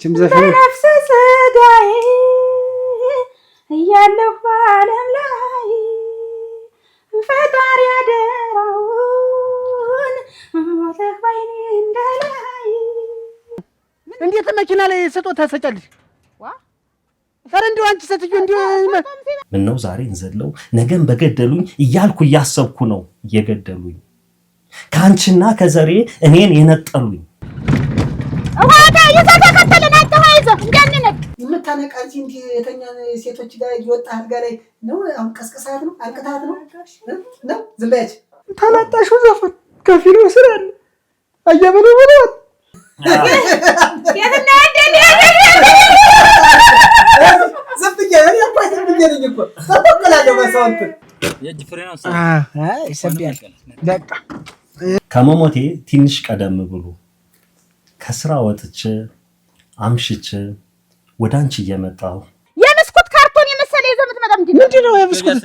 እችም ዘፈን በነፍስ ስጋዬ እያለሁ በዓለም ላይ ፈጣሪ ያደራውን ሞተህ ባይኔ እንዳላይ። እንዴት መኪና ላይ ስጦታ ትሰጫለሽ? ኧረ እንደው አንቺ ሴትዮ እንደው ምነው ዛሬን ዘለው ነገን በገደሉኝ እያልኩ እያሰብኩ ነው እየገደሉኝ ካንቺና ከዘሬ እኔን የነጠሉኝ። ዋታ ይዘተከተለን አጥሃይዘ እንደነነቅ የምታነቃ እንጂ እንዴ የተኛን ሴቶች ጋር እየወጣ አልጋ ላይ ነው። አሁን ቀስቀሳት ነው አንቅታት ነው ነው ዝም በያች። ታላጣሹ ዘፈን ከፊሉ ስራ አለ አያበሉ ብሎ የትና እንደኔ ዘፍኛ እኔ አባቴ ልጅ እኮ ተቆቀላለሁ በሰውት የእጅ ፍሬ ነው። ይሰብያል። በቃ ከመሞቴ ትንሽ ቀደም ብሎ ከስራ ወጥቼ አምሽቼ ወዳንቺ እየመጣሁ የብስኩት ካርቶን የመሰለ ይዘህ የምትመጣ ምንድን ነው የብስኩት?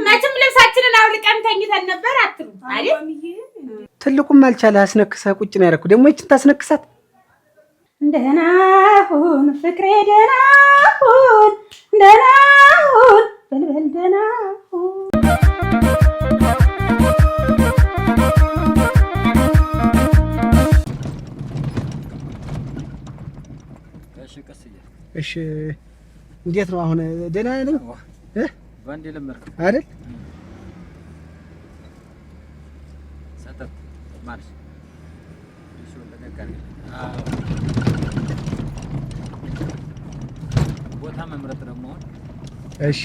መቼም ልብሳችንን አውልቀን ተኝተን ነበር አትሉ አይደል? ትልቁም አልቻለ አስነክሰህ ቁጭ ነው ያደረኩት። ደግሞ ይችን ታስነክሳት። ደህና ሁን ፍቅሬ ደህና ሁን ደህና ሁን በልበል ደህና ሁን። እሺ እንዴት ነው አሁን? ደህና ነኝ ባንዴ ለመርክ አይደል? ሰጠት ማርሽ እሺ ወለነጋሪ ቦታ መምረጥ ደግሞ እሺ።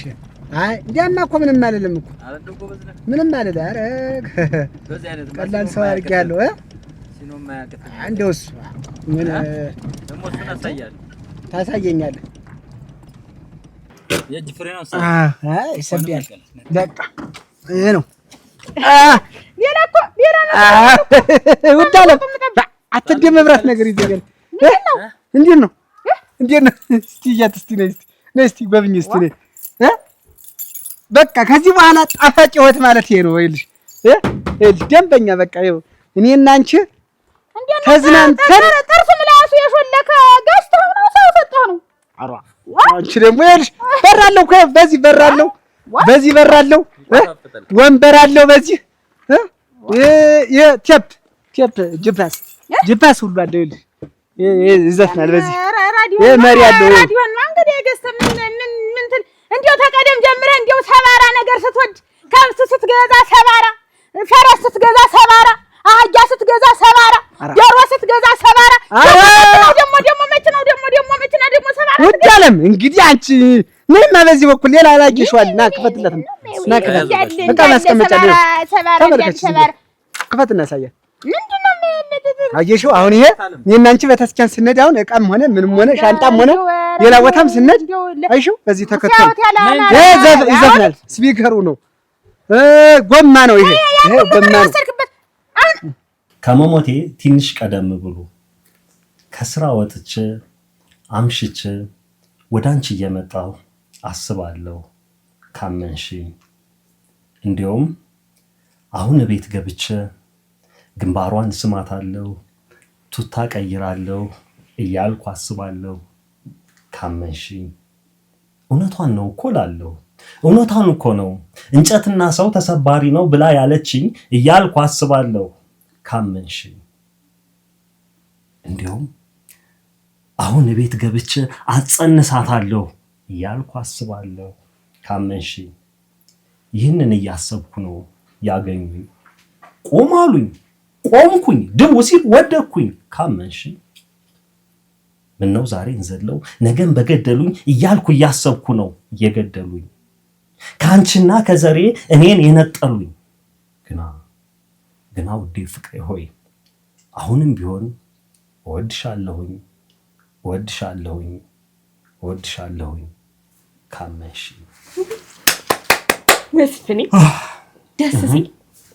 አይ እንዲያማ እኮ ምንም አይደለም እኮ አረንደው ጎበዝ ነህ። ምንም አይደል። ኧረ በዚህ አይነት ቀላል ሰው አድርጌያለሁ ሲኖ ማያቀት እንደው እሱ ምን ደግሞ እሱን አሳያለሁ። ታሳየኛለህ። የእጅ ፍሬ ነው። አይ ይሰብያል። በቃ ይሄ ነው። ሌላ ነው ውዳለ አትደ መብራት ነገር ይዘጋል። እንዴት ነው እስቲ እያት እስቲ ነይ እስቲ ጎብኝ እስቲ ነይ። በቃ ከዚህ በኋላ ጣፋጭ ህይወት ማለት ይሄ ነው። ይልሽ ደንበኛ በቃ ይኸው እኔና አንቺ ተዝናንተን ጥርሱ ምላሱ የሾለከ ገዝተው ነው ሰው ሰጠው ነው። አንቺ ደግሞ ይልሽ በራለው በዚህ በራለው በዚህ በራለው ወንበር አለው በዚህ ቴፕ ጅፓስ ሁሉ አለው ይልሽ ይዘፍናል በዚህ መሪ አለው ራዲዮ ነው እንግዲህ የገዝተህ ምን እንዴው ተቀደም ጀምረህ እንዴው ሰባራ ነገር ስትወድ ከብት ስትገዛ ሰባራ፣ ፈረስ ስትገዛ ሰባራ፣ አህያ ስትገዛ ሰባራ፣ ዶሮ ስትገዛ ሰባራ ደግሞ ሰባራ ውድ አለም እንግዲህ አንቺ ምንም በዚህ በኩል ሌላ አላቂሽዋል። ና ክፈትለት ነው ና ክፈት በጣም አስቀመጫለሁ። ሰባራ ክፈትና ያሳያል። ምንድነው አየሽው? አሁን ይሄ እኔና አንቺ በተስኪያን ስነድ አሁን እቃም ሆነ ምንም ሆነ ሻንጣም ሆነ ሌላ ቦታም ስነድ አይሽው በዚህ ተከተል ይዘፍናል። ስፒከሩ ነው ጎማ ነው ይሄ ጎማ ነው። ከመሞቴ ትንሽ ቀደም ብሎ ከስራ ወጥቼ አምሽቼ ወዳንቺ እየመጣሁ አስባለሁ ካመንሽ። እንዲያውም አሁን ቤት ገብቼ ግንባሯን ስማታለሁ ቱታ ቀይራለሁ እያልኩ አስባለሁ ካመንሽ። እውነቷን ነው እኮ እላለሁ። እውነቷን እኮ ነው እንጨትና ሰው ተሰባሪ ነው ብላ ያለችኝ እያልኩ አስባለሁ ካመንሽ። እንዲያውም አሁን ቤት ገብቼ አጸንሳታለሁ እያልኩ አስባለሁ ካመንሽ። ይህንን እያሰብኩ ነው ያገኙኝ። ቆማሉኝ ቆምኩኝ ድው ሲል ወደኩኝ ካመንሽ። ምነው ዛሬን ዘለው ነገን በገደሉኝ እያልኩ እያሰብኩ ነው እየገደሉኝ ካንቺና ከዘሬ እኔን የነጠሉኝ። ግና ውዴ ፍቅሬ ሆይ አሁንም ቢሆን እወድሻለሁኝ ካመንሽ። መስፍኔ ደስ ሲል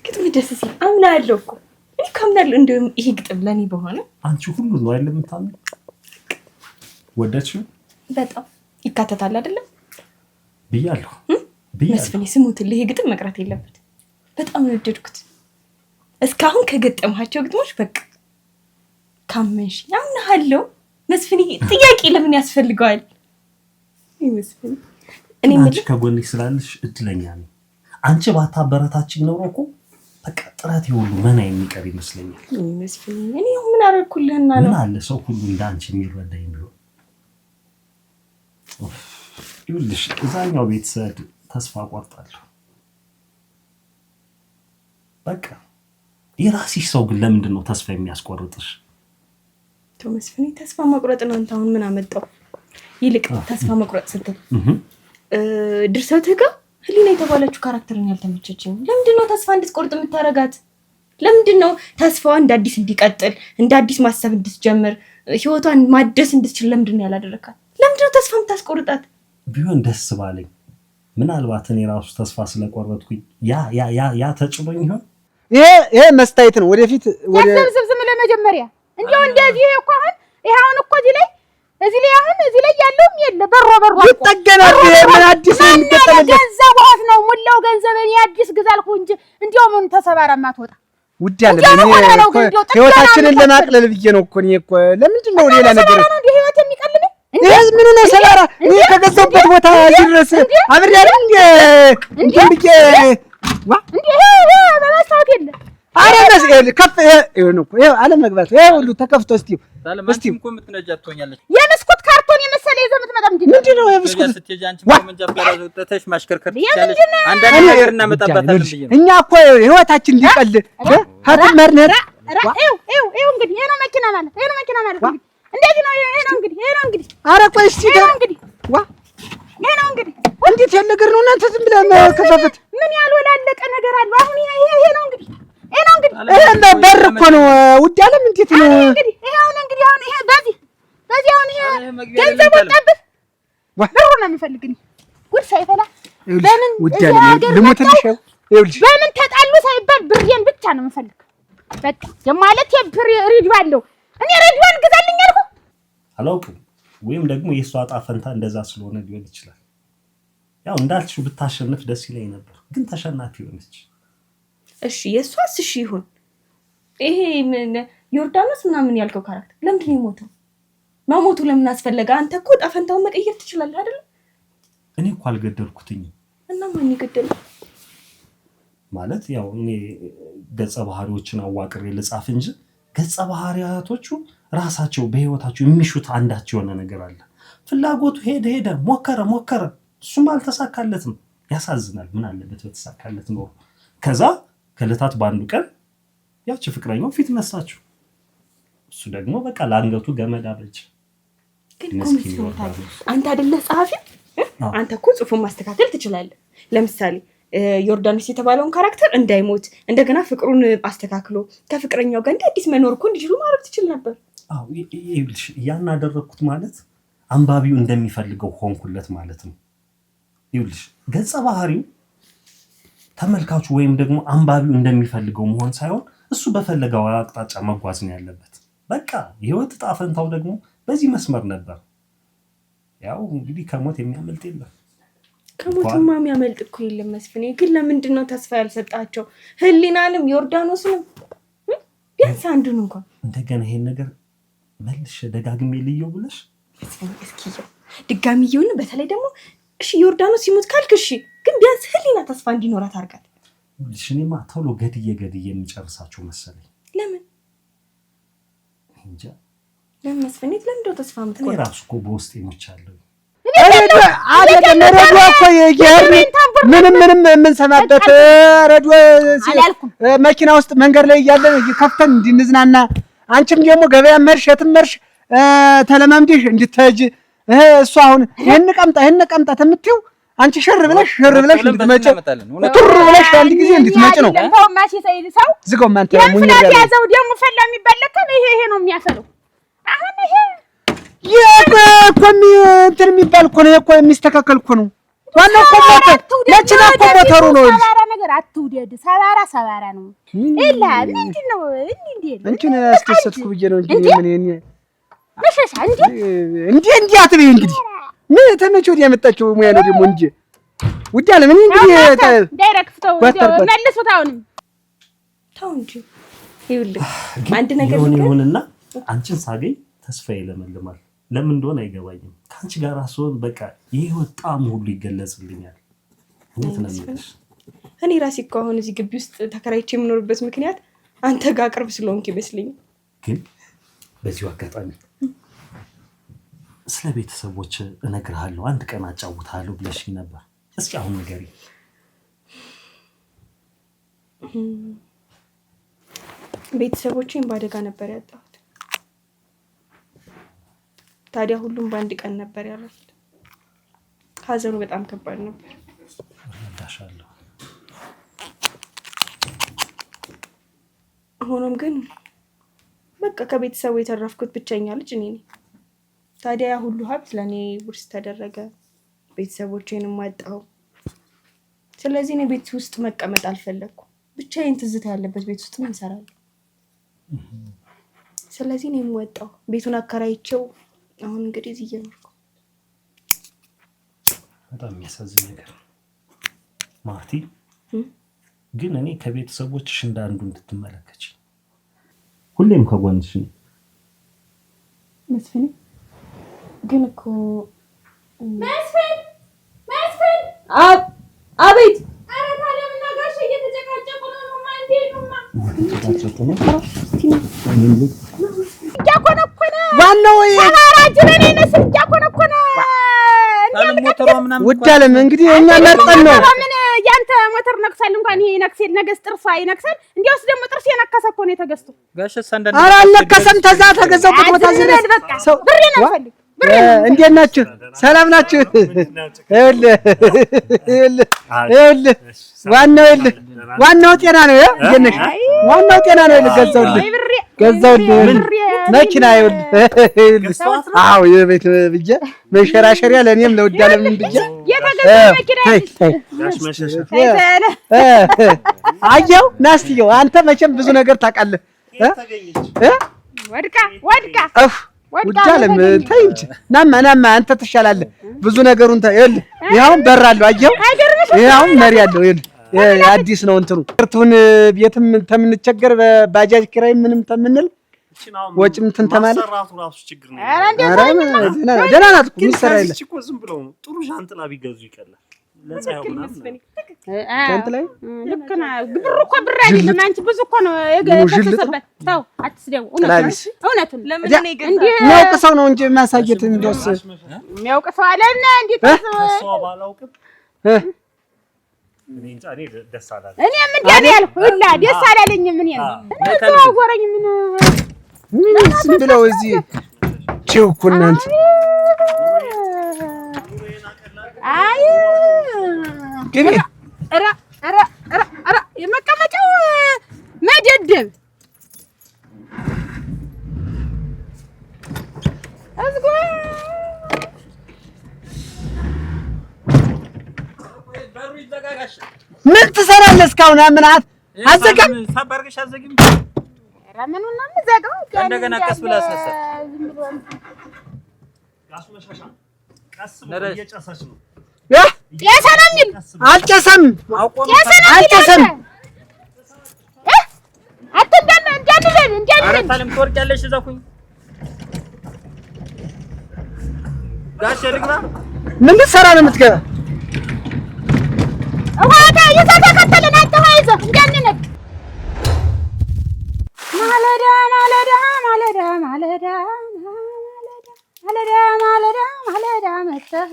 ግጥም ደስ ሲል አምናለሁ እኮ እኔ ካምናለሁ። እንደውም ይሄ ግጥም ለኔ በሆነ አንቺ ሁሉ ነው አይደል የምታምኚው? ወደድሽው? በጣም ይካተታል አይደለም ብያለሁ። መስፍኔ ስሙትልህ ይሄ ግጥም መቅረት የለበትም። በጣም ወደድኩት። እስካሁን ከገጠምሃቸው ግጥሞች በቃ ካመንሽ አምናለሁ መስፍን ጥያቄ ለምን ያስፈልገዋል? መስፍን እኔ አንቺ ከጎንሽ ስላለሽ እድለኛ ነኝ። አንቺ ባታበረታችኝ ኖሮ እኮ በቃ ጥረት ይሁሉ መና የሚቀር ይመስለኛል። መስፍን እኔ ምን አደረኩልህና ነው? ምን አለ ሰው ሁሉ እንዳንቺ የሚረዳኝ ቢሆን። ይኸውልሽ እዛኛው ቤተሰብ ተስፋ ቆርጣለሁ። በቃ የራስሽ ሰው ግን ለምንድን ነው ተስፋ የሚያስቆርጥሽ? መስፍን ተስፋ መቁረጥ ነው። አንተ አሁን ምን አመጣው? ይልቅ ተስፋ መቁረጥ ስትል ድርሰትህ ጋር ህሊና የተባለችው ካራክተርን ያልተመቸችኝ። ለምንድን ነው ተስፋ እንድትቆርጥ የምታረጋት? ለምንድን ነው ተስፋዋ እንደ አዲስ እንዲቀጥል እንደ አዲስ ማሰብ እንድትጀምር ህይወቷን ማደስ እንድትችል ለምንድን ነው ያላደረካት? ለምንድን ነው ተስፋ የምታስቆርጣት? ቢሆን ደስ ባለኝ። ምናልባት እኔ ራሱ ተስፋ ስለቆረጥኩኝ ያ ተጭሎኝ ይሆን? ይሄ መስታየት ነው። ወደፊት ዝም ለመጀመሪያ እንደው እንደዚህ እኮ አሁን ይሄውን እኮ እዚህ ላይ ያለውም የለ በሮ ይጠገናል። ምን አዲስ እንገጠመለ ገንዘብ ዋስ ነው ሙላው ገንዘብን ያዲስ ግዛልኩ እንጂ እንደው ምን ተሰባራማ ትወጣ ውድ ያለ ህይወታችንን ለማቅለል ብዬ ነው እኮ እኔ እኮ ለምንድን ነው ሌላ ነገር ነው እንዴ ህይወት የሚቀልል ይሄ ምን ነው ሰባራ? እኔ ከገዛሁበት ቦታ ድረስ አብሬ አይደል እንዴ ብዬ እንዴ በመስታወት የለ አረ መስል ከፍ ነው እኮ ይሄ አለ መግባት ይሄ ሁሉ ተከፍቶ እስቲ እኮ የምትነጃት ትሆኛለች። የመስኮት ካርቶን የመሰለ ይዘህ የምትመጣ ምንድን ነው የመስኮት ስትሄጂ አንቺ መንጃ ፍቃድ አውጥተሽ ማሽከርከር ትችያለሽ። አንዳንድ ነገር እናመጣባታለን ብዬ ነው። እኛ እኮ ህይወታችን እንዲቀል ሀትመርነራ ይኸው እንግዲህ ይሄ ነው መኪና ማለት እንግዲህ እንደዚህ ነው። ይሄ ነው እንግዲህ አረ ቆይ እስቲ ይሄ ነው እንግዲህ እንዴት ያለ ነገር ነው እናንተ ዝም ብለህ መከፋፈት? ምን ያልወላለቀ ነገር አለ? አሁን ይሄ ነው እንግዲህ በር እኮ ነው ውድ አለም። እንዴት ነው እንግዲህ አሁን ይሄ በዚህ አሁን ይሄ ገንዘብ ወጣብህ ብሩ ነው የምፈልግኝ። ጉድ ሳይፈላ በምን ውድ አለም ልሞትልሽ። ይኸውልሽ በምን ተጣሉ ሳይባል ብሬን ብቻ ነው የምፈልግ። በቃ የማለት የብር ሪድ ባለው እኔ ሬዲዮን ግዛልኝ አልኩ። አላውቅም ወይም ደግሞ የሷ ዕጣ ፈንታ እንደዛ ስለሆነ ሊሆን ይችላል። ያው እንዳልሽው ብታሸንፍ ደስ ይለኝ ነበር፣ ግን ተሸናፊ ሆነች። እሺ የሷስ እሺ ይሁን። ይሄ ምን ዮርዳኖስ ምናምን ያልከው ካራክተር ለምንድን ነው የሞተው? መሞቱ ለምን አስፈለገ? አንተ እኮ ዕጣ ፈንታውን መቀየር ትችላለህ አይደል? እኔ እኮ አልገደልኩትኝም። እና ማን ይገደል? ማለት ያው እኔ ገጸ ባህሪዎችን አዋቅሬ ልጻፍ እንጂ ገጸ ባህሪያቶቹ ራሳቸው በህይወታቸው የሚሹት አንዳቸው የሆነ ነገር አለ። ፍላጎቱ ሄደ ሞከረ፣ እሱም አልተሳካለትም። ያሳዝናል። ምን አለበት በተሳካለት ኖሮ። ከዛ ከለታት በአንዱ ቀን ያቺ ፍቅረኛው ፊት ነሳችሁ። እሱ ደግሞ በቃ ለአንገቱ ገመድ አበጀ። አንተ አይደለህ ጸሐፊ? አንተ እኮ ጽሑፉን ማስተካከል ትችላለህ። ለምሳሌ ዮርዳኖስ የተባለውን ካራክተር እንዳይሞት እንደገና ፍቅሩን አስተካክሎ ከፍቅረኛው ጋር እንደ አዲስ መኖር እኮ እንዲችሉ ማድረግ ትችል ነበር። አዎ ይኸውልሽ ያን አደረኩት ማለት አንባቢው እንደሚፈልገው ሆንኩለት ማለት ነው። ይኸውልሽ ገጸ ባህሪው ተመልካቹ ወይም ደግሞ አንባቢው እንደሚፈልገው መሆን ሳይሆን እሱ በፈለገው አቅጣጫ መጓዝ ነው ያለበት። በቃ የህይወት ዕጣ ፈንታው ደግሞ በዚህ መስመር ነበር። ያው እንግዲህ ከሞት የሚያመልጥ የለም። ከሞትማ የሚያመልጥ እኮ የለም መስፍኔ። ግን ለምንድን ነው ተስፋ ያልሰጣቸው? ህሊናንም ዮርዳኖስንም ቢያንስ አንዱን እንኳን እንደገና ይሄን ነገር መልሽ ደጋግሜ ልየው ብለሽ እስኪየው ድጋሚ ይሁን። በተለይ ደግሞ እሺ ዮርዳኖስ ሲሞት ካልክ እሺ፣ ግን ቢያንስ ህሊና ተስፋ እንዲኖራት አድርጋት። እኔማ ቶሎ ገድዬ የሚጨርሳቸው መሰለኝ። ለምን እንጃ ለምን መስፍኔ ለምንድነው ተስፋ የምትቆርጠው? እኔ ራሱ እኮ በውስጤ ሞቻለሁ። ምንም የምንሰማበት ረዲዮ መኪና ውስጥ መንገድ ላይ እያለን ከፍተን እንድንዝናና አንቺም ደግሞ ገበያ መርሽ የትም መርሽ ተለማምዲሽ እንድትሄጂ እሱ አሁን ይሄን ቀምጣ የምትይው አንቺ ሽር ብለሽ እንድትመጪ ቱር ብለሽ አንድ ጊዜ እንድትመጪ ነው። ማሽ ሰይድ ሰው ዝጎም አንተ ሙኝ ያዘው ደግሞ ፈላ የሚባለከ ይሄ ነው የሚያፈለው። አሁን ይሄ የኮሚ እንትን የሚባል እኮ ነው እኮ የሚስተካከል እኮ ነው። ዋናው እኮ መኪና እኮ ሞተሩ ነው። ሰባራ ነገር አትውደድ። ሰባራ ነው ኢላ ምንድን ነው እንዴ? አንቺን አስተሰጥኩ ብዬ ነው እንጂ ምን መሸሻ እንዴ አትበይ። እንግዲህ ምን ተመቸው ያመጣቸው ሙያ ነው ደግሞ እንጂ ውድ አለ ምን እንግዲህ ዳይሬክተው መልሱት። አሁንም ተው እንጂ ይኸውልህ አንድ ነገር ይሁንና አንቺን ሳገኝ ተስፋ ይለመልማል። ለምን እንደሆነ አይገባኝም። ከአንቺ ጋር ስሆን በቃ የህይወት ጣዕም ሁሉ ይገለጽልኛል። እውነት ነው የምልሽ። እኔ ራሴ እኮ አሁን እዚህ ግቢ ውስጥ ተከራይቼ የምኖርበት ምክንያት አንተ ጋር ቅርብ ስለሆንክ ይመስለኛል። ግን በዚሁ አጋጣሚ ስለ ቤተሰቦች እነግርሃለሁ፣ አንድ ቀን አጫውትሃለሁ ብለሽኝ ነበር። እስኪ አሁን ንገሪኝ። ቤተሰቦቼን በአደጋ ነበር ያጣሁት። ታዲያ ሁሉም በአንድ ቀን ነበር ያሉት። ሀዘኑ በጣም ከባድ ነበር። እረዳሻለሁ። ሆኖም ግን በቃ ከቤተሰቡ የተረፍኩት ብቸኛ ልጅ እኔ ነኝ። ታዲያ ያ ሁሉ ሀብት ለእኔ ውርስ ተደረገ፣ ቤተሰቦቼንም አጣሁ። ስለዚህ እኔ ቤት ውስጥ መቀመጥ አልፈለግኩም። ብቻዬን ትዝታ ያለበት ቤት ውስጥ ምን እሰራለሁ? ስለዚህ እኔም ወጣሁ። ቤቱን አከራይቼው አሁን እንግዲህ እዚህ እየኖርኩ። በጣም የሚያሳዝን ነገር ማርቲ። ግን እኔ ከቤተሰቦችሽ እንደ አንዱ እንድትመለከች ሁሌም ከጎንሽ ነኝ። መስፍን ግን እኮ መስፍን አቤት። ኧረ ታዲያ ምን ጋሽ እየተጨቃጨቁ ነው? ማንዴ ኑማ እያኮነኮነ ዋናው ሰባራጅነን ይነስል እያኮነኮነ ውድ አለም እንግዲህ እኛ መርጠን ነው። ምን ያንተ ሞተር ነክሳል እንኳን ይሄ ነክሰል ነገስ ጥርሷ ይነክሳል። እንዲያውስ ደግሞ ጥርስ የነከሰ እኮ ነው የተገዝቶ። ጋሽስ አንዳንድ ኧረ አልነከሰም። ተዛ ተገዛው ቦታ ዝረስ ሰው ብሬ ነው ፈልግ። እንዴት ናችሁ? ሰላም ናችሁ? ዋናው ጤና ነው። እንዴት ነሽ? ዋናው ጤና ነው። ገዛውልህ መኪና ይኸውልህ። አዎ የቤት ብዬ መሸራሸሪያ ለእኔም ለውድ አለምንም ብዬ አየው ናስትየው። አንተ መቼም ብዙ ነገር ታውቃለህ። ወድቃ ውድ አለም ተይ እንጂ ናማ አንተ ትሻላለህ። ብዙ ነገሩን ይኸውልህ። ይኸውም በር አለው አየው። ይኸውም መሪ አለው ይኸውልህ። አዲስ ነው እንትኑ እርቱን ቤትም ተምንቸገር በባጃጅ ኪራይ ምንም ተምንል ወጭም እንትን ተማለ ራሱ ችግር ነው። ደህና ናት እኮ የሚሰራ የለ እኮ ዝም ብለው ነው። ጥሩ ሻንጥላ ቢገዙ ይቀላል። ለጻየው ምናምን ሻንጥላ ልክ ነው። ብር እኮ ብር አይደለም። አንቺ ብዙ እኮ ነው የገሰሰበት። ተው አትስደው። እውነቱን ለምን ነው እንዴ? የሚያውቅ ሰው ነው እንጂ ማሳየት እንደውስ የሚያውቅ ሰው አለና እንዴ? ተሰው ባላውቅም እኔ ደስ አላለኝ። እኔ ምን ያልኩ ሁላ ደስ አላለኝም። ምን ተዋወረኝ ምን ዝም ብለው እዚህ ቺውኩ እናንተ አይ ግቢ ኧረ የመቀመጫው መደደብ አዝጎ ምን ትሰራለህ እስካሁን? ምናት አዘጋም ሳባርገሽ አዘግም ረመኑና ምዘጋው እንደገና ቀስ ብላ አስነሳ። ያስመሻሻ ቀስ ብላ እየጨሰች ነው። ያሰናም ይል አልጨሰም አትንደን እንዳንለን አረታለም ትወርቂያለሽ። እዛኩኝ ጋሽ ልግባ። ምን ልትሰራ ነው የምትገባ? ዋታ ይዘተከተለን አንተ ሆይዘ እንዳንነቅ ማለዳ መተህ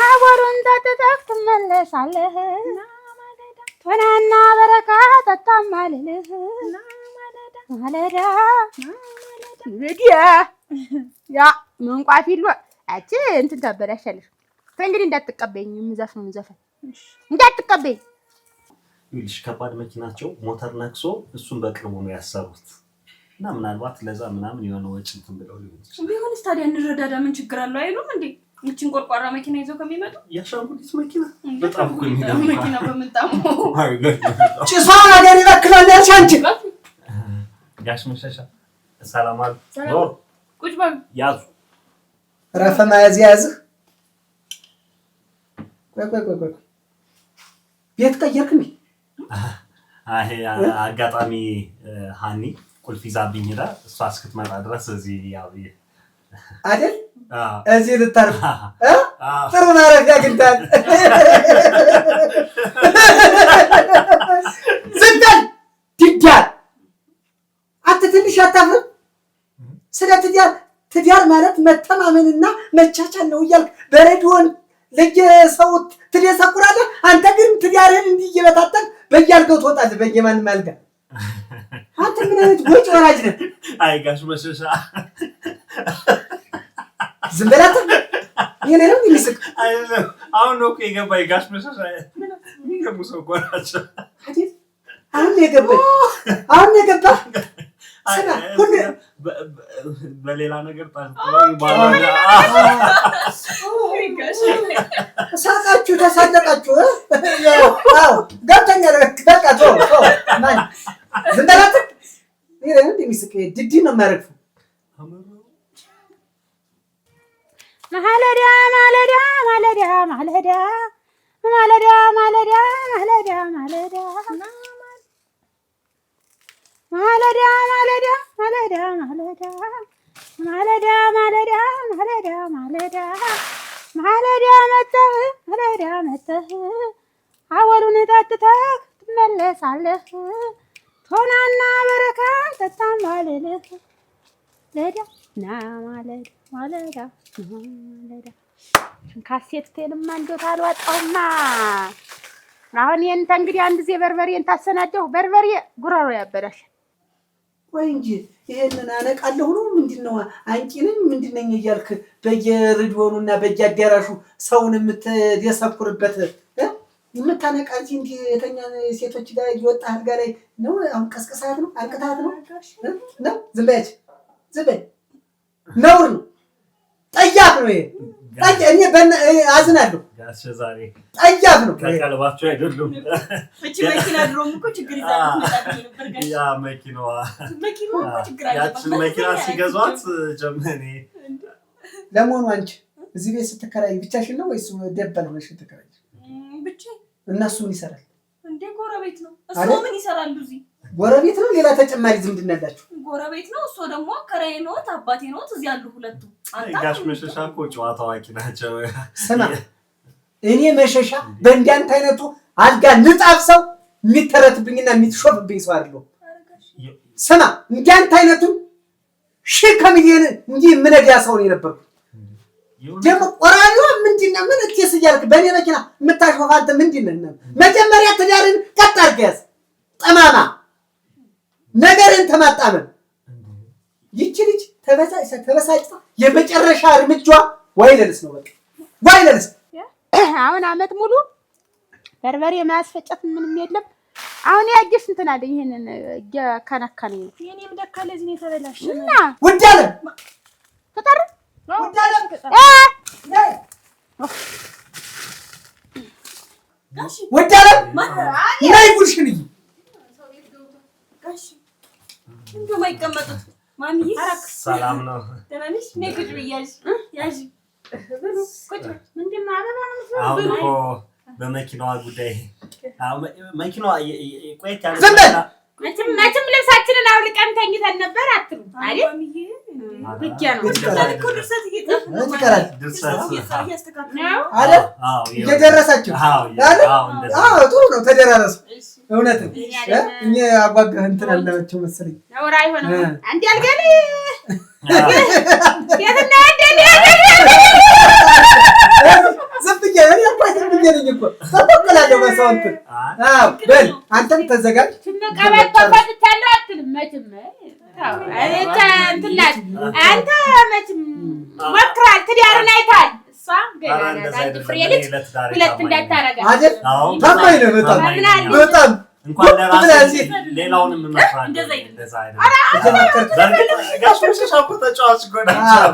አወሩን ተተተክ ትመለሳለህ። ቶናና በረካ ተታማልልህ ማለዳ ያ መንቋፊሉ አቺ እንትን ታበላሻለሽ። እንግዲህ እንዳትቀበይኝ የምዘፍነው ዘፈን እንዳትቀበይኝ። ይልሽ ከባድ መኪናቸው ሞተር ነክሶ እሱን በቅርቡ ነው ያሰሩት እና ምናልባት ለዛ ምናምን የሆነ ወጭ እንትን ብለው ሊሆን ይችላል። ቢሆንስ ታዲያ እንረዳዳ ምን ችግር አለው አይሉም እንዴ? እቺን ቆርቋራ መኪና ይዘው ከሚመጡ ያሻንጉሊት መኪና በጣም እኮ የሚገርም መኪና በመጣሙ ጭሷ ነገር ይበክላል ያልሽ አንቺ ጋሽ መሸሻ ሰላም አሉ። ኖር ቁጭ በል ያዙ ረፈ ማያዝ ያዝህ። ቆይ ቤት ቀየርክ እንዴ? አይ አጋጣሚ ሃኒ ቁልፍ ይዛብኝ ሄዳ እሷ እስክትመጣ ድረስ እዚህ ያው አይደል እዚህ ልታርፍ ጥሩ ማረፊያ አግኝታል። ዝም በል ድዳር አንተ ትንሽ አታፍርም? ስለ ትዳር ማለት መተማመንና መቻቻል ነው እያልክ በሬዲዮን ለየሰው ትደሰኩራለህ። አንተ ግን ትዳርህን እንዲህ እየበታተን በያልከው ትወጣለህ በየማንም አልጋ። አንተ ምን አይነት ወጭ ወራጅ ነህ? አይ ጋሽ መሸሻ ዝም በላት። ይሄን ነው የሚስቅ። አይደለም አሁን ነው የገባኝ ጋሽ መሸሻ የሚገቡ ሰው እኮ ናቸው። አሁን የገባህ ሁሉ በሌላ ነገር ሳቃችሁ ተሳለቃችሁ። ገብተኛ በቃ ማን ዝም በላት። ይሄ ነው የሚስቅ። ድድ ነው የሚያረግፈው። ማለዳ ማለዳ ማለዳ ማለዳ ማለዳ ማለዳ ማለዳ ማለዳ ማለዳ ማለዳ ማለዳ ማለዳ ማለዳ ማለዳ ማለዳ ማለዳ ማለዳ መጣህ ማለዳ መጣህ አወሉን ጠጥተህ ትመለሳለህ። ቶናና በረካ ጠጣም ባልልህ ለዳ ና ማለዳ ማለዳ ማለዳ ካሴት ቴልማ እንደት አልወጣውማ። አሁን የእንተ እንግዲህ አንድ ጊዜ በርበሬን ታሰናደው በርበሬ ጉሮሮ ያበላሻል። ወይ እንጂ ይሄንን አነቃለሁ ነው ምንድነው? አንቂ ነኝ ምንድነኝ እያልክ በየሬዲዮኑና በየአዳራሹ ሰውን የምትደሰኩርበት የምታነቃ እንጂ እንዲህ የተኛ ሴቶች ጋር እየወጣ አልጋ ላይ ነው። አሁን ቀስቀሳት ነው አንቅታት ነው ነው። ዝም በይ ዝም በይ። ነውር ነው። ጠያፍ ነው ይሄ። እኔ አዝናለሁ። ጋሽ ዛሬ ጠያፍ ነው። ከቀልባቸው አይደሉም። እቺ መኪና ድሮም እኮ ችግር ይዛል ነበር ጋሽ። ያ መኪናዋ እኮ ችግር አለ። ያችን መኪና ሲገዟት ጀመኔ። ለመሆኑ አንቺ እዚህ ቤት ስትከራይ ብቻሽን ነው ወይስ ደበል ሆነሽ ስትከራይ? ብቻ። እነሱ ምን ይሰራል? እንደ ጎረቤት ነው። እሱ ምን ይሰራል እዚህ? ጎረቤት ነው። ሌላ ተጨማሪ ዝምድና አላችሁ? ጎረቤት ነው። እሱ ደግሞ ከራዬ ነው አባቴ ነው። እዚህ ያሉ ሁለቱ ጋሽ መሸሻ እኮ ጨዋታ አዋቂ ናቸው። ስማ እኔ መሸሻ በእንዳንተ አይነቱ አልጋ ንጣፍ ሰው የሚተረትብኝና የሚሾፍብኝ ሰው አይደለሁም። ስማ እንዳንተ አይነቱ ሺህ ከሚሊዮን እንዲህ ምነዳ ሰው ነው የነበርኩት። ደግሞ ቆራሪዋ ምንድነው? ምን እትስ እያልክ በእኔ መኪና የምታሾፍ አንተ ምንድነው? መጀመሪያ ትዳርን ቀጥ አድርገህ ያዝ። ጠማማ ነገርን ተማጣመን። ይቺ ልጅ ተበሳጭታ የመጨረሻ እርምጃዋ ዋይለልስ ነው። በቃ ዋይለልስ። አሁን አመት ሙሉ በርበሬ ማስፈጨት ምንም የለም። አሁን ያጅሽ እንትን አለ። ይሄንን እየከነከነኝ ነው። የኔም ደካ ለዚህ ነው የተበላሽ እና ውድ አለ ተጠር ውድ አለ ጋሽ ውድ አለ ናይ ጉልሽን ይይ ጋሽ እንደው ማይቀመጡት ማሚዬ ሰላም ነው። ደህና ነሽ? ነይ ቁጭ ብያለሽ። ያዥ ቁጭ። ምንድነው አበባ ነው? አሁን እኮ በመኪናዋ ጉዳይ መኪናዋ ቆየት ያለ መቼም ልብሳችንን አውልቀን ተኝተን ነበር አትሉ አይደል? ብቻ ነው እኮ ድርሰት እየጻፍን ነው። ድርሰት እያስተካከልን ነው አይደል? እየደረሳችሁ ጥሩ ነው። ተደራረሱ። እውነት እኛ አጓጋህ እንትን አለመቸው መሰለኝ። ነውር አይሆንም። አንዴ አልገል የትና ዘብኛ እኔ እኮ አይደለም ነኝ እኮ ተቆቀላለሁ በሰውት። በል አንተም ተዘጋጅ። ትመቀበል ተፈጥቻለሁ አትልም መቼም። አንተ መቼም ወክራል ትዳርን አይታል። እሷ ገና አንድ ፍሬ ልጅ ሁለት እንዳታረጋ አይደል? ታማኝ ነው በጣም በጣም እንኳን ለራሴ ሌላውንም መፍራት እንደዛ አይደለም። ጋሽ መሸሻ እኮ ተጫዋች እኮ ናቸው።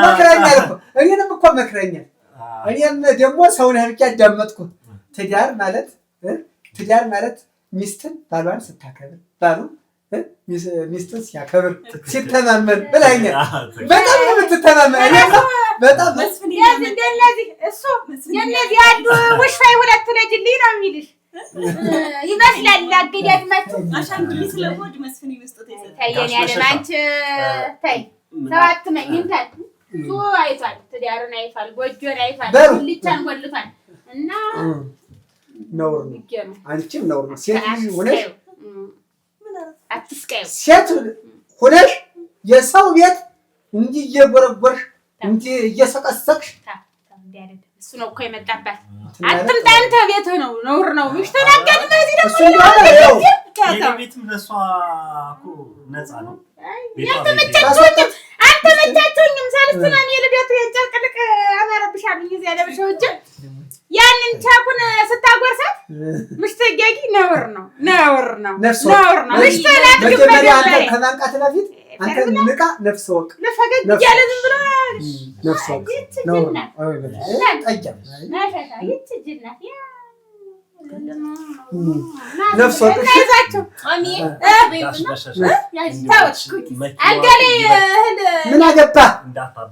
መክረኛል እኮ እኔንም እኮ መክረኛል። እኔም ደግሞ ሰውን ብቻ አዳመጥኩ። ትዳር ማለት ሚስትን ባሏን ስታከብር ባሉ ሚስትን ሲያከብር ሲተማመን ብላኛል። በጣም ነው የምትተማመን። በጣም እንደነዚህ እሱ የነዚህ ያሉ ውሻይ ሁለት ልጅልኝ ነው የሚልሽ ይመስላል አገዳድማችሁ አሻንጉሊት ስለሆድ መስፍን ይመስጠት ይዘት ታየኝ ያለ አንቺ ታይ ሰባት መንንታል ሱ አይቷል ትዳሩን አይቷል ጎጆን አይቷል ልቻን ጎልቷል እና ነውር ነው አንቺም ነውር ነው ሴት ልጅ ሆነሽ አትስቀዩ ሴት ሆነሽ የሰው ቤት እንጂ እየጎረጎርሽ እንጂ እየሰቀሰቅሽ እሱ ነው እኮ የመጣባት አትምጣ አንተ ቤት ነው ነውር ነው ምሽ ተናገድ በዚህ ደግሞ ነው ቤትም ለሷ እኮ ነፃ ነው አንተ መቻቸውኝም ሳልስናን የልቤቱ የጨርቅልቅ አማረብሻል ጊዜ ያለብሽውጭ ያንን ቻኩን ስታጎርሳት ምሽተጋጊ ነውር ነው ምሽተናት መጀመሪያ አንተ ከማንቃት በፊት አንተ ንቃ ነፍስ ወቅ ለፈገግ ያለ ዝም ብሎ ነፍስ ወቅ ነው ጠጃ ይችጅና ነፍስ ወቅ ታይዛችሁ አሚን አንገሌ ምን አገባ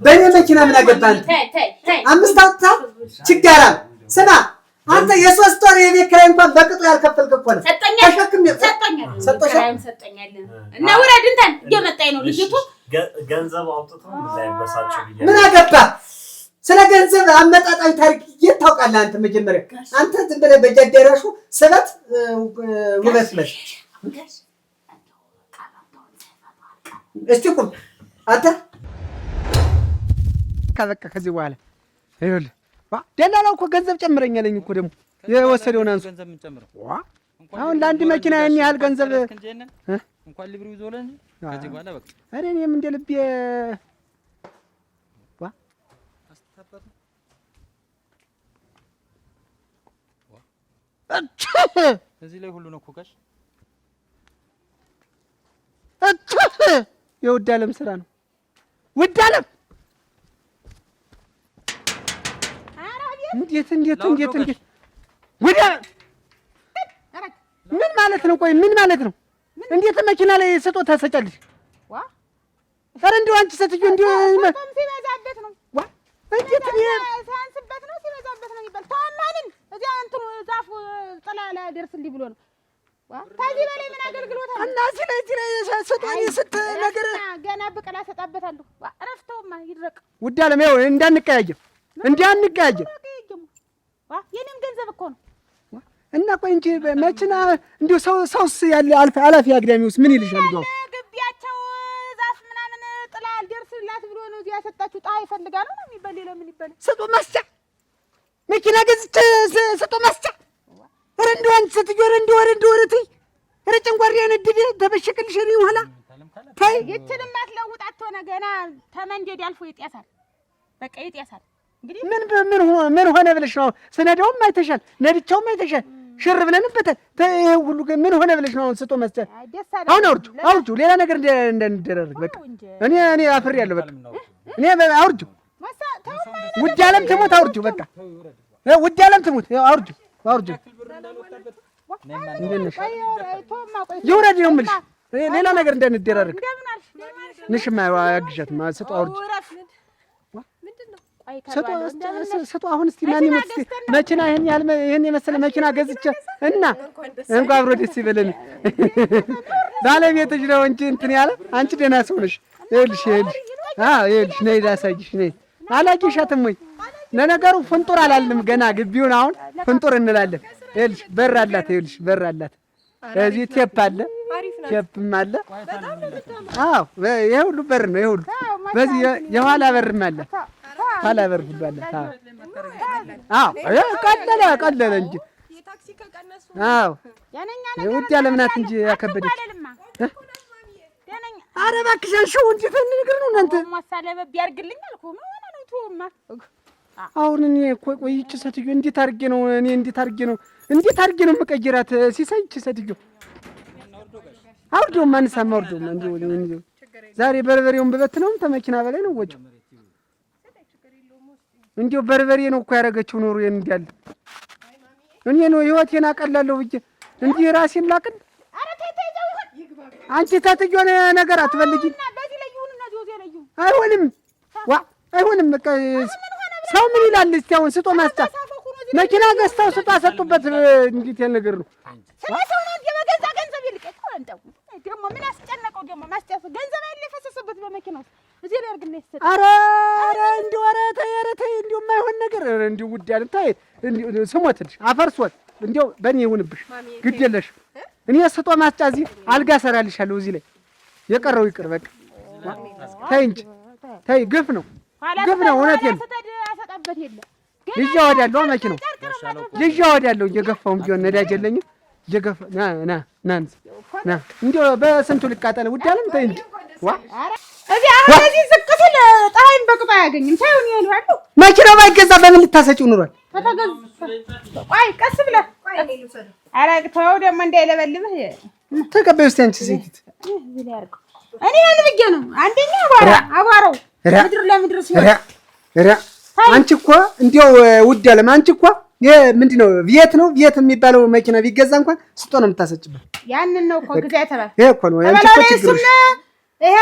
በኔ መኪና ምን አገባ አምስት አውጥታ ችጋራ ስማ አንተ የሶስት ወር የቤት ኪራይ እንኳን በቅጡ ያልከፈልክ እኮ ነው ሰጠኛል እና ወራድ እንትን እየመጣኝ ነው ልጅቱ ገንዘብ አውጥተው እንዳይበሳቸው ብዬ ምን አገባ ስለ ገንዘብ አመጣጣዊ ታሪክ ታውቃለህ አንተ መጀመሪያ አንተ ዝም ብለህ በጃደራሹ ስለት ውበት ነሽ እስቲ ቁም አንተ ካበቃ ከዚህ በኋላ ይኸውልህ ደላላው እኮ ገንዘብ ጨምረኛለኝ እኮ ደግሞ የወሰደውን አንሱ ገንዘብ ምን ጨምረው አሁን ለአንድ መኪና ያን ያህል ገንዘብ እንኳን ሊብሩ ይዞለን ከዚህ በኋላ በቃ አረ እኔም እንደ ልቤ አስተታጣቱ እዚህ ላይ ሁሉ ነው እኮ ጋሽ የውድ ዓለም ስራ ነው ውድ ዓለም እንዴት ወደ ምን ማለት ነው ቆይ ምን ማለት ነው እንዴት መኪና ላይ ስጦታ ታሰጫለሽ ኧረ እንደው አንቺ ስትዩ እንደው ሲበዛበት ነው እንዴት ሳንስበት ነው ሲበዛበት ነው ይባል ታማንን እዚያ እንትኑ ዛፉ ጥላ ላይ ደርስልኝ ብሎ ነው ታዲያ በላይ ምን አገልግሎት አለ እና ሲላይ ስጦኝ ስት ነገር ገና በቀላ ሰጣበታለሁ አረፍተውማ ይድረቅ ውድ ዓለም ይኸው እንዳንቀያየም የኔም ገንዘብ እኮ ነው እና ቆይ እንጂ መኪና እንደው ሰውስ ያለ አላፊ አግዳሚውስ ምን ይልሻል ነው ግቢያቸው ዛፍ ምናምን ጥላ አልደርስላት ብሎ ነው እዚያ ያሰጣችሁ ጣይ ይፈልጋሉ ነው የሚበል ለምን ይበል ስጦ መስጫ መኪና ገዝቼ ስጦ መስጫ ኧረ እንደው አንቺ ስትጆ እንደው ወረትይ ኧረ ጭንጓሪ ነድድ ተበሸክልሽ ነው ኋላ ታይ ይችንም አትለውጣት ሆነ ገና ተመንደድ ያልፎ ይጤሳል በቃ ይጤሳል እንግዲህ ምን ሆነ ብለሽ ነው ስነዳውም አይተሻል ነድቻውም አይተሻል ሽር ብለንበታል ሁሉ ምን ሆነ ብለሽ ነው ስጦ መስጠት አሁን አውርጁ ሌላ ነገር እንደንደረግ በቃ እኔ አፍሬያለሁ በቃ እኔ አውርጁ ውድ ዓለም ትሞት አውርጁ በቃ ውድ ዓለም ትሞት አውርጁ ይውረድ ነው የምልሽ ሌላ ነገር እንደንደረግ ንሽማ ያግዣት ስጦ አውርጁ ሰጡ አሁን እስቲ ማን ይሞት እስቲ መኪና ይሄን የመሰለ መኪና ገዝቼ እና እንኳን አብሮ ደስ ይበለን ባለቤትሽ ነው እንጂ እንትን ያለ አንቺ ደህና ሰው ነሽ ይኸውልሽ ይኸውልሽ ነይ ላሳይሽ ነይ አላቂሻትም ወይ ለነገሩ ፍንጡር አላልንም ገና ግቢውን አሁን ፍንጡር እንላለን ይኸውልሽ በር አላት እዚህ ቴፕ አለ ቴፕም አለ አዎ ይሄ ሁሉ በር ነው ይሄ ሁሉ በዚህ የኋላ በርም አለ ኋላ በር ሁሉ አለ አዎ ቀለለ እንጂ የታክሲ ከቀነሱ አዎ ውድ ዓለምናት እንጂ ያከበደች ኧረ እባክሽ አንሺው እንጂ ነገር ነው እናንተ ማሳለበብ ያርግልኝ አልኩ ምን ሆነ ነው ተውማ አሁን እኔ ቆይቼ ሴትዮ እንዴት አድርጌ ነው የምቀይራት ሲሳይች ሴትዮ አውርደው ማንሳማ አውርደው እንዴ ዛሬ በርበሬውን በበትነው ተመኪና በላይ ነው ወጪው እንዴው በርበሬ ነው እኮ ያረጋችው ኖሩ እንዲያል እኔ ነው ህይወቴን አቀላለሁ ብዬ እንዴ ራሴን ላቅል አንቺ ታትጆነ ነገር አትፈልጊ አይሆንም በቃ ሰው ምን ይላል እስቲ አሁን ስጦ ማስጣ መኪና ገዝተው ስጣሰጡበት እንዴት ያለ ነገር ነው? ስለሰው ነው የመገዛ ገንዘብ ይልቀጥ አንተው ደግሞ ምን አስጨነቀው ደግሞ ማስጨፍ ገንዘብ አይደል የፈሰሰበት በመኪናው እዚህ ላይ አርግና ይሰጥ። ኧረ እንደው ኧረ ተይ እንደው የማይሆን ነገር እንደው ውድ ያለ ታይ እንደው ስሞትልሽ አፈርሶት እንደው በእኔ ይሁንብሽ ግድ የለሽ። እኔ ስጦ ማስጫ እዚህ አልጋ ሰራልሻለሁ እዚህ ላይ የቀረው ይቅር በቃ ተይ እንጂ ተይ ግፍ ነው እውነቴን አሰጣበት የለ ልጅ ወዳለው መኪናው ልጅ ወዳለው እየገፋው ቢሆን ነዳጅ የለኝም እየገፋ ና እንደው በስንቱ ልቃጠለ ውድ አለም ተይ እንጂ ዋ እዚህ ዝቅ ሲል ፀሐይን በቅጡ አያገኝም። ሳይሆን ያለው መኪናው ባይገዛ በምን ልታሰጪው ኑሯል? ቆይ ቀስ ብለህ ኧረ ተው ደግሞ እንዳይለበልብህ ተቀበይ ውስጥ አንቺ ሴት እኔ ያን ብዬ ነው አንደኛ አቧራው ምድር ለምድር ሲሆን አንቺ እኮ እንደው ውድ አለም አንቺ እኮ ምንድነው ቪየት ነው ቪየት የሚባለው መኪና ቢገዛ እንኳን ስጦ ነው የምታሰጭበት። ያንን ነው እኮ ግዛ የተባለ ይሄ እኮ ነው አንቺ እኮ ችግርሽ። ይሄ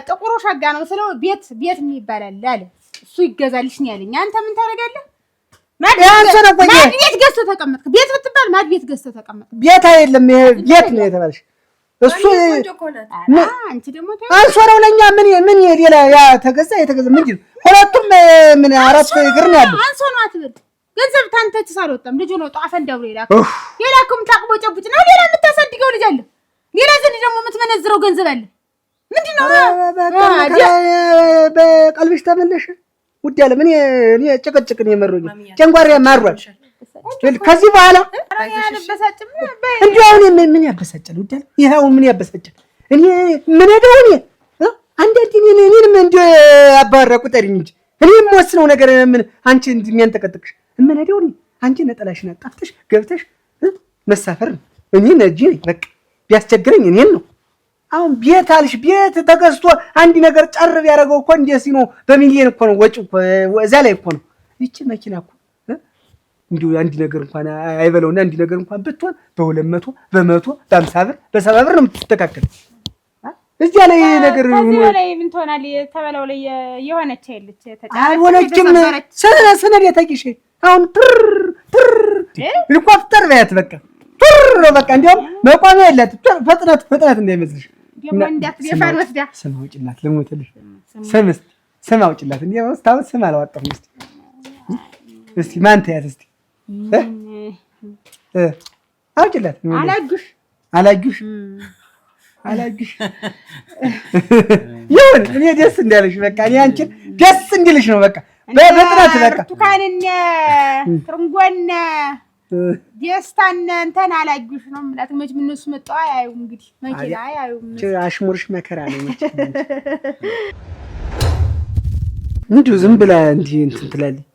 ጥቁሩ ሸጋ ነው ስለው ቤት የሚባል አለ እሱ ይገዛልሽ ነው ያለኝ። አንተ ምን ታደርጋለህ? ማድ ቤት ገዝተህ ተቀመጥክ። ቤት ብትባል ማድ ቤት ገዝተህ ተቀመጥክ። ቤት አይደለም ይሄ ቤት ነው የተባለሽ። እሱ አንቺ ደግሞ አንሶራው ለኛ ምን ሌላ ያ የተገዛ ምንድን ነው? ሁለቱም ምን አራት እግር ነው ያለው። አንሶ ነው አትበል። ገንዘብ ታንተ ተሳልወጣም ልጅ ነው ጧፈ እንደው ሌላኩም ታቅቦ ጨቡጭ ነው ሌላ የምታሳድገው ልጅ አለ። ሌላ ዘንድ ደግሞ የምትመነዝረው ገንዘብ አለ። ምንድነው በቀልብሽ ተመለሽ ውድ ያለ ምን እኔ ጭቅጭቅን የመሮኝ ጨንጓሪያ ማሯል። ከዚህ በኋላ እንደው አሁን ምን ያበሳጫል ውድ ያለ ይሄው ምን ያበሳጫል? እኔ ምን ሄደው አንዳንዴ እኔንም እንደ አባራ ቁጠሪኝ እንጂ እኔ የምወስነው ነገር ምን አንቺ እንደሚያንጠቀጥቅሽ ምን ሄደው አንቺ ነጠላሽን አጣፍተሽ ገብተሽ መሳፈር ነው። እኔ ነጂ በቃ ቢያስቸግረኝ እኔን ነው። አሁን ቤት አልሽ ቤት ተገዝቶ አንድ ነገር ጨርብ ያደረገው እኮ እንደዚህ ነው። በሚሊዮን እኮ ነው ወጪው እዛ ላይ እኮ ነው። ይቺ መኪና እኮ እንዲሁ አንድ ነገር እንኳን አይበለውና አንድ ነገር እንኳን ብትሆን በ200 በ100 በ50 ብር በ70 ብር ነው የምትስተካከል። እዚያ ላይ ነገር ላይ ምን ትሆናል? ተበላው ላይ የሆነች አይልች አልሆነችም። ሰነድ ያታቂሽ አሁን ሄሊኮፕተር በያት በቃ በቃ እንዲያውም መቋሚያ የላት ፍጥነት እንዳይመስልሽ። ደግሞ እንዳትገፋን ወስዳ ስም አውጭላት ልሞትልሽ። ስም አውጭላት እንዲያው ታውስ ስም አላወጣሁም። እስቲ ማን ተያት እስቲ አውጭላት። አላጁሽ ይሁን እኔ ደስ እንዳለሽ በቃ እኔ አንቺን ደስ እንዲልሽ ነው በቃ በፍጥነት በቃ ብርቱካንና ትርንጎና ደስታና እንትን አላጁሽ ነው ማለት መች ምን እነሱ መጣው አያዩ እንግዲህ መኪና አያዩ አሽሙርሽ መከራ ነው መች እንዲሁ ዝም ብላ እንዲህ እንትን ትላለች።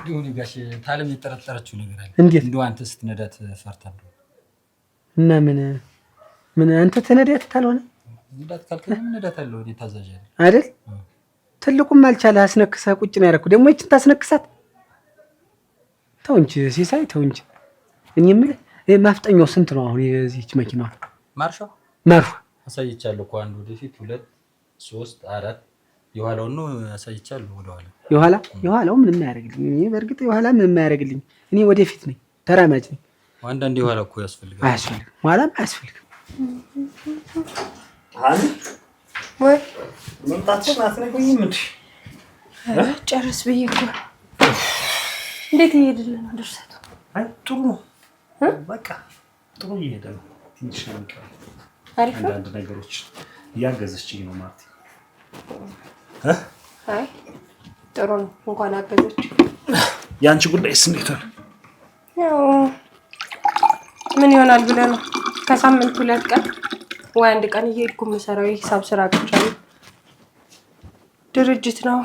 ይሁን ጋሽ ታለም የጠረጠረችው ነገር አለ። እንደው አንተ ስትነዳት ፈርታለሁ እና ምን አንተ ተነዳት ታልሆነ ነዳት ካልከኝ ነዳታለሁ እኔ ታዛዥ አይደል? ትልቁም አልቻለ አስነክሳ ቁጭ ነው ያደረኩ። ደግሞ እቺን ታስነክሳት ተው እንጂ ሲሳይ ተው እንጂ። እኔ የምልህ ማፍጠኛው ስንት ነው አሁን የዚህች መኪናው? ማርሻ አሳይቻለሁ እኮ አንድ ወደፊት 2 3 4 የኋላው ነው አሳይቻለሁ። ወደኋላ የኋላው ምንም አያደርግልኝ። እኔ በእርግጥ የኋላ ምንም አያደርግልኝ። እኔ ወደፊት ነኝ፣ ተራማጅ ነኝ። አንዳንዴ የኋላ እኮ ያስፈልጋል። አያስፈልግም፣ ኋላም አያስፈልግም። ወይ መምጣትሽ አትነግሪኝም እንዴ? ጨርስ ብዬ እኮ እንዴት እየሄድልህ ነው ድርሰቱ? አይ ጥሩ ነው በቃ ጥሩ እየሄደ ነው። ትንሽ ነው የሚቀረው። አሪፍ ነው። አንዳንድ ነገሮች እያገዘችኝ ነው ማርቲ። አይ ጥሩ ነው እንኳን አገዘች። ያንቺ ጉዳይስ እንዴት ነው? ያው ምን ይሆናል ብለህ ነው? ከሳምንት 2 ቀን ወይ 1 ቀን እየሄድኩ የምሰራው የሂሳብ ስራ አግኝቻለሁ። ድርጅት ነው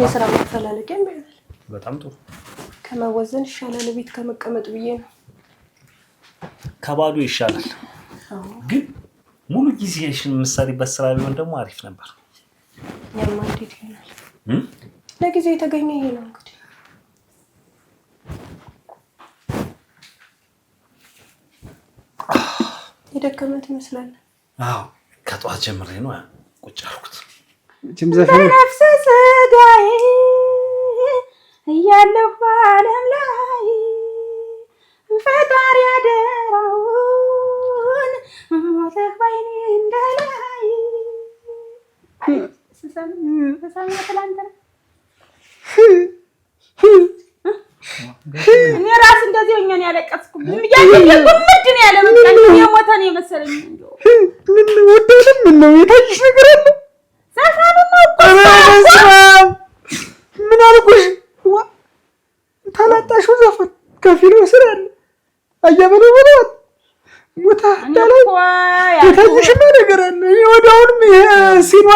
የስራ ማፈላለጊያ ይባላል። በጣም ጥሩ። ከመወዘን ይሻላል ቤት ከመቀመጥ ብዬ ነው። ከባዶ ይሻላል። ግን ሙሉ ጊዜሽን የምትሰሪበት ስራ ቢሆን ደግሞ አሪፍ ነበር። ያማ እንዴት ይሆናል? ለጊዜው የተገኘ ይሄ ነው እንግዲህ። የደከመት ይመስላል። አዎ ከጧት ጀምሬ ነው ቁጭ አልኩት። ጅም ዘፈን ነፍስ ስጋዬ እያለሁ በዓለም ላይ ፈጣሪ ያደራውን ሞተህ ባይኔ እንዳላይ ስሰማ ትላንትና እኔ ራስ እንደዚህ ሆኜ ነው ያለቀስኩት። ምንድን ነው ያለ በቃ የሞተ ነው የመሰለኝ። ምን ወደለም ምን ነው የታየሽ ነገር አለ? ዘፈኑ ነው እኮ ምን አልኩሽ? ታላጣሽው ዘፈን ከፊሉ ስራ አለ አያበለው ብለው ሞታ እንዳለው የታየሽ ነገር አለ። ወዲያውንም ሲኗ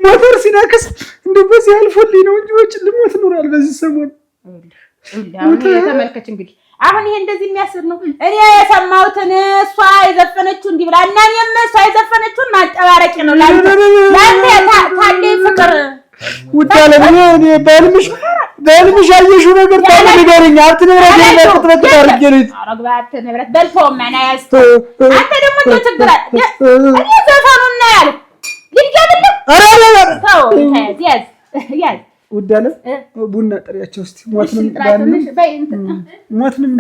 ሞተር ሲናክስ እንደዚህ አልፎልኝ ነው እንጂ ወጭ ልሞት ኖራል በዚህ ሰሞን ተመልከች እንግዲህ አሁን ይሄ እንደዚህ የሚያስብ ነው። እኔ የሰማሁትን እሷ የዘፈነችው እንዲህ ብላ እና እኔም እሷ የዘፈነችውን ማጠባረቂ ነው ላንተ ታዲያ ፍቅር ውዳለ እኔ በልምሽ ያየሽው ነገር ታዲያ ንገረኝ። ሀብት ንብረት የለም ፍጥረት ታርጌ ነው አረግባት ንብረት በልቶም ማና ያስቶ አንተ ደግሞ እንደ ችግር እኔ ዘፈኑን ነው ያለው ልጅ አይደለም ተው ያዝ ውዳለ ቡና ጥሪያቸው እስቲ ሞትንም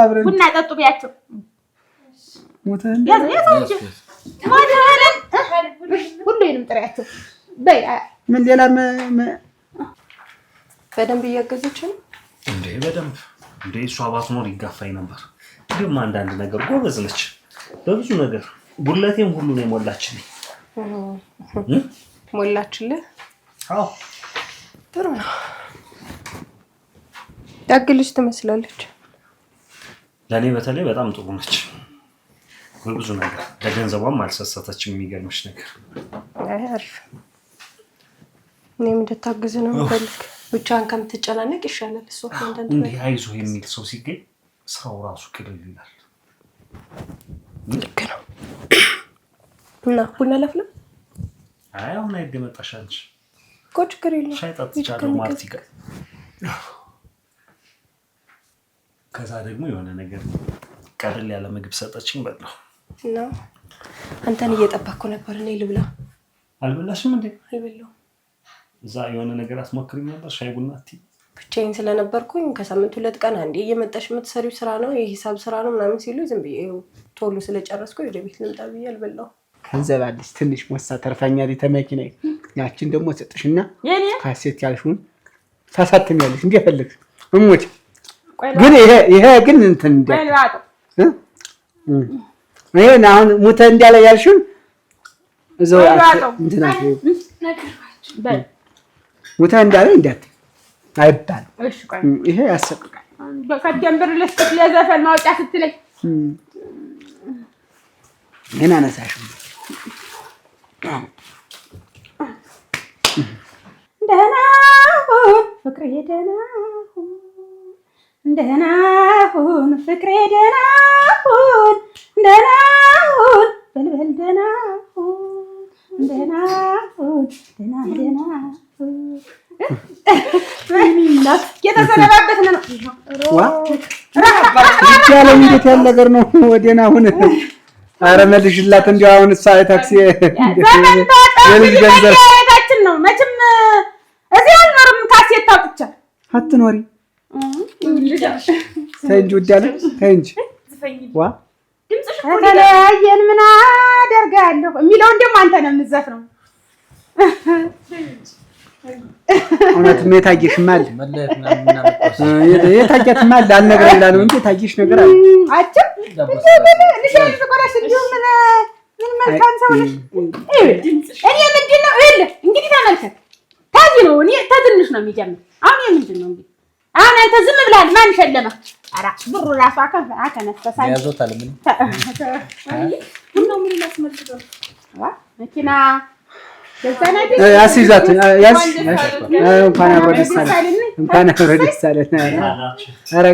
አብረን ቡና ጠጡ ቢያቸው ሞተን ሁሉንም ጥሪያቸው በይ ምን ሌላ በደንብ እያገዘች ነው እንዴ? በደንብ እንዴ! እሷ ባትኖር ይጋፋኝ ነበር። ግን አንዳንድ ነገር ጎበዝ ነች በብዙ ነገር። ጉለቴም ሁሉ ነው የሞላችልኝ። ሞላችልህ? አዎ ጥሩ ነው። ታግልሽ ትመስላለች። ለኔ በተለይ በጣም ጥሩ ነች በብዙ ነገር። ለገንዘቧም አልሰሰተችም። የሚገርምሽ ነገር አሪፍ። እኔም እንድታግዝ ነው የምፈልግ። ብቻዋን ከምትጨናነቅ ይሻላል። እሷ እንዴ አይዞህ የሚል ሰው ሲገኝ ስራው ራሱ ቅልል ይላል። ልክ ነው። እና ቡና ላፍላ? አይ አሁን አይደመጣሽ አንቺ ቆጭ ከሪሉ ሻይ ጠጥቻለሁ ማርቲ ጋር። ከዛ ደግሞ የሆነ ነገር ቀለል ያለ ምግብ ሰጠችኝ በላሁ። እና አንተን እየጠበቅኩ ነበር። እኔ ልብላ። አልበላሽም እንዴ? አልበላሁም። እዛ የሆነ ነገር አትሞክሪም ነበር? ሻይ ቡና አትይ? ብቻዬን ስለነበርኩኝ ከሳምንት 2 ቀን አንዴ እየመጣሽ የምትሰሪው ስራ ነው የሂሳብ ስራ ነው ምናምን ሲሉ ዝም ብዬ ቶሎ ስለጨረስኩ ወደ ቤት ልምጣ ብዬ አልበላሁም። ከንዘባለች ትንሽ ሞሳ ተርፋኛለች ተመኪናይ። ያችን ደግሞ ሰጥሽና ካሴት ያልሽውን ታሳትሚያለሽ እንደፈለግሽ እሞች። ግን ይሄ ግን እንትን እንደ ይሄ አሁን ሙተ እንዳለ ያልሽውን እዛው እንትና ሙተ እንዳለ እንዳት አይባል። እሺ ቆይ ይሄ ያሰቅቃል። በቀደም ብር ልስጥክ ለዘፈን ማውጫ ስትለኝ ምን አነሳሽ? ደህና ሁን ፍቅሬ ደህና ሁን ደህና ሁን ፍቅሬ ደህና ሁን ደህና ሁን በልበል ደህና ሁን ደህና ሁን ደህና ሁን የተሰነባበትን ነው ያለ እንዴት ያለ ነገር ነው። ወደና ሁን ኧረ መልሽላት። እንዲያው አሁን እሷ ታክሲ የልጅ ገንዘብ ታችን ነው መቼም እዚህ አልኖርም። ካሴት ታውጥቻ አትኖሪ ተይ እንጂ ውዳለ ተይ እንጂ ዋ ተለያየን ምን አደርጋለሁ የሚለውን ደግሞ አንተ ነው የምትዘፍነው። እውነትም የታየሽማል የታየትማል አልነግረኝ ብላ ነው እንጂ የታየሽ ነገር አለ። አጭር ልሽል ፍቅረሽ እንዲሁ ምን መልካም ሰው ነሽ። እኔ ምንድን ነው ይኸውልህ እንግዲህ ተመልከት። ታዚ ነው እኔ ተትንሽ ነው የሚጀምር። አሁን ምንድን ነው እንግዲህ አሁን አንተ ዝም ብለሃል። ማን ሸለመህ? ኧረ ብሩ ራሱ አከነፈሳኝ ያዞታል። ምን ነው ምን ላስመልሰው መኪና ያስይዛት ያስ እንኳን አብሮ ደስ አለን እንኳን አብሮ ደስ አለን። ኧረ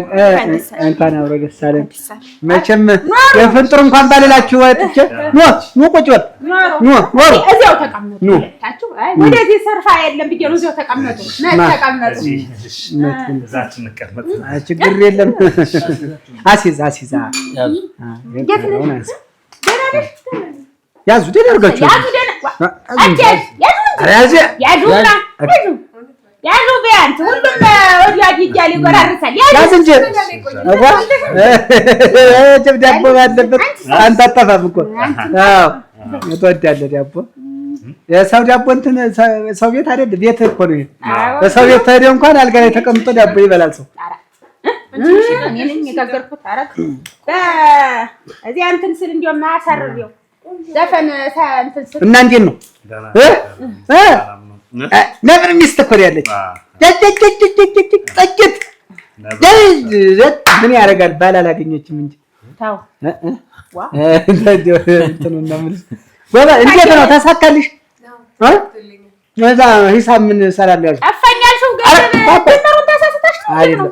እንኳን አብሮ ደስ አለን። መቼም የፍንጥር እንኳን ባልላችሁ ወጥቼ ኖ ቁጭ በል ኖ እዚያው ተቀመጡ። አይ ወደዚህ ሰርፋ የለም ብዬ ነው እዚያው ተቀመጡ። ተቀመጡ እዛችን እንቀመጥ ችግር የለም። አሲዛ ያዙ ደረጋችሁ ያዙ ያዙ ቢያንስ ሁሉም ወዲያ እያለ ይጎራርሳል። ያዝ እንጂ ዳቦ ባለበት አንተ አጠፋም እኮ። አዎ ትወዳለህ ዳቦ? የሰው ዳቦ እንትን ሰው ቤት አይደል? ቤት እኮ ነው። በሰው ቤት ሄደህ እንኳን አልጋ ላይ ተቀምጦ ዳቦ ይበላል ሰው። እኔ ነኝ የጋገርኩት። አረግ እዚህ እንትን ስል እንደው ማያሳርሪው ዘፈን እንትን ስል እና እንዴት ነው ነብር ሚስት እኮ ያለች ጠጭት ምን ያደርጋል? ባል አላገኘችም እንጂ ታው እንዴት ነው ተሳካልሽ? እዛ ሂሳብ ምን እሰራለሁ ያልሽው ጠፋኛል። ሰው ገንዘብ ተሳስተሽ ነው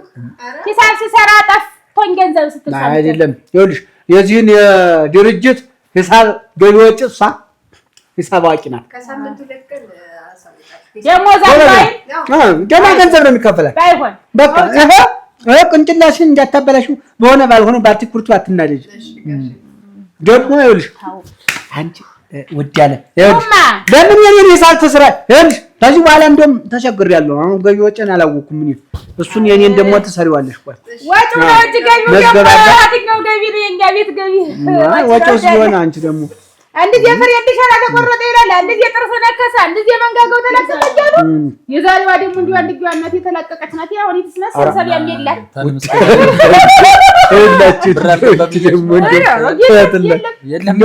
ሂሳብ ስሰራ ጠፍቶኝ ገንዘብ ስትሰራ አይደለም። ይኸውልሽ የዚህን የድርጅት ሂሳብ ገቢ ወጪ እሷ ሂሳብ አዋቂ ናት። ገና ገንዘብ ነው የሚከፈላት። ባይሆን በቃ ቅንጭላሽን እንዳታበላሽው በሆነ ባልሆነ በአትኩርቱ አትናደጅ። ደግሞ ይኸውልሽ አንቺ ውድ ያለ ይኸውልሽ ለምን የኔን ሂሳብ ትስራ? ይኸውልሽ ከዚህ በኋላ እንደውም ተቸግሬያለሁ። አሁን ገቢ ወጪን አላወኩም እኔ። እሱን የኔን ደግሞ ትሰሪዋለሽ። ቆይ ወጪው ነው እንጂ ገቢው ደግሞ አትኛው ገቢ ነው የኛ ቤት ገቢ። ወጪው ሲሆን አንቺ ደግሞ አንድ የፍሬ እንዲሻላ ተቆረጠ ይላል። አንድ የጥርስ ነከሰ፣ አንድ የመንጋጋው ተላቀቀ እያሉ የዛሬዋ ደግሞ እንዲሁ አንድ እናት የተላቀቀች ናት። አሁን ይትስነስ ሰብሰብ ያሚላል ሁላችሁ ደግሞ እንደ የለም